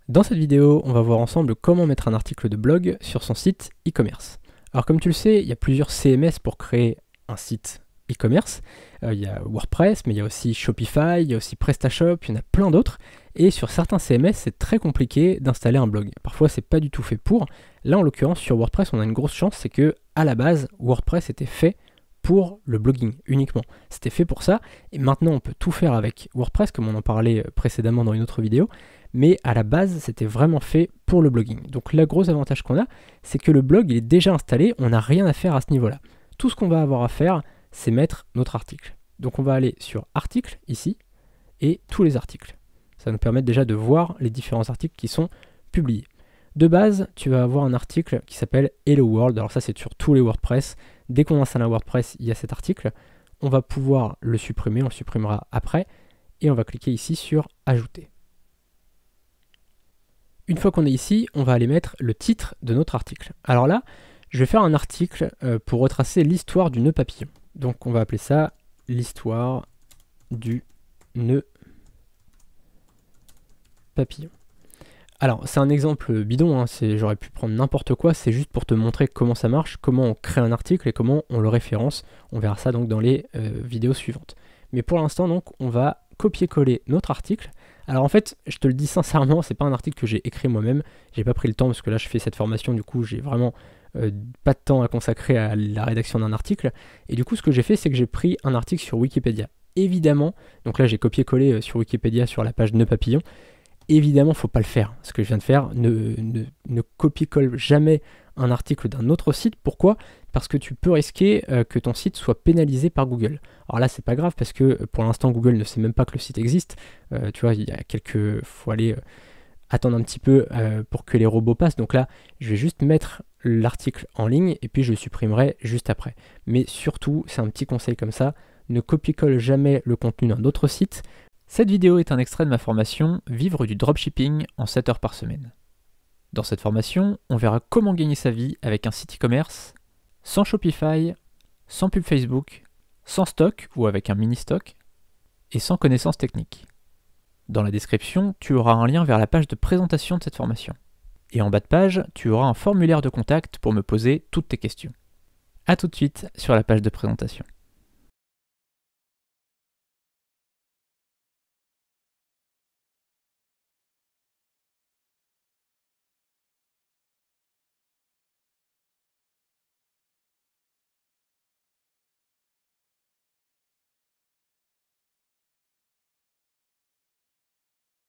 Dans cette vidéo, on va voir ensemble comment mettre un article de blog sur son site e-commerce. Alors comme tu le sais, il y a plusieurs CMS pour créer un site e-commerce. Il y a WordPress, mais il y a aussi Shopify, il y a aussi PrestaShop, il y en a plein d'autres. Et sur certains CMS, c'est très compliqué d'installer un blog. Parfois, c'est pas du tout fait pour. Là, en l'occurrence, sur WordPress, on a une grosse chance, c'est que à la base, WordPress était fait pour le blogging uniquement. C'était fait pour ça, et maintenant on peut tout faire avec WordPress, comme on en parlait précédemment dans une autre vidéo, mais à la base c'était vraiment fait pour le blogging. Donc le gros avantage qu'on a, c'est que le blog il est déjà installé, on n'a rien à faire à ce niveau-là. Tout ce qu'on va avoir à faire, c'est mettre notre article. Donc on va aller sur articles ici, et tous les articles. Ça va nous permettre déjà de voir les différents articles qui sont publiés. De base, tu vas avoir un article qui s'appelle Hello World. Alors ça, c'est sur tous les WordPress. Dès qu'on installe un WordPress, il y a cet article. On va pouvoir le supprimer, on le supprimera après. Et on va cliquer ici sur Ajouter. Une fois qu'on est ici, on va aller mettre le titre de notre article. Alors là, je vais faire un article pour retracer l'histoire du nœud papillon. Donc on va appeler ça l'histoire du nœud papillon. Alors, c'est un exemple bidon, hein, j'aurais pu prendre n'importe quoi, c'est juste pour te montrer comment ça marche, comment on crée un article et comment on le référence. On verra ça donc dans les vidéos suivantes. Mais pour l'instant, donc, on va copier-coller notre article. Alors en fait, je te le dis sincèrement, c'est pas un article que j'ai écrit moi-même. J'ai pas pris le temps parce que là, je fais cette formation, du coup, j'ai vraiment pas de temps à consacrer à la rédaction d'un article. Et du coup, ce que j'ai fait, c'est que j'ai pris un article sur Wikipédia. Évidemment, donc là, j'ai copié-collé sur Wikipédia sur la page Nœud Papillon. Évidemment, il ne faut pas le faire. Ce que je viens de faire, ne copie-colle jamais un article d'un autre site. Pourquoi ? Parce que tu peux risquer que ton site soit pénalisé par Google. Alors là, c'est pas grave parce que pour l'instant, Google ne sait même pas que le site existe. Tu vois, il y a faut aller attendre un petit peu pour que les robots passent. Donc là, je vais juste mettre l'article en ligne et puis je le supprimerai juste après. Mais surtout, c'est un petit conseil comme ça, ne copie-colle jamais le contenu d'un autre site. Cette vidéo est un extrait de ma formation « Vivre du dropshipping en 7 heures par semaine ». Dans cette formation, on verra comment gagner sa vie avec un site e-commerce, sans Shopify, sans pub Facebook, sans stock ou avec un mini-stock, et sans connaissances techniques. Dans la description, tu auras un lien vers la page de présentation de cette formation. Et en bas de page, tu auras un formulaire de contact pour me poser toutes tes questions. A tout de suite sur la page de présentation.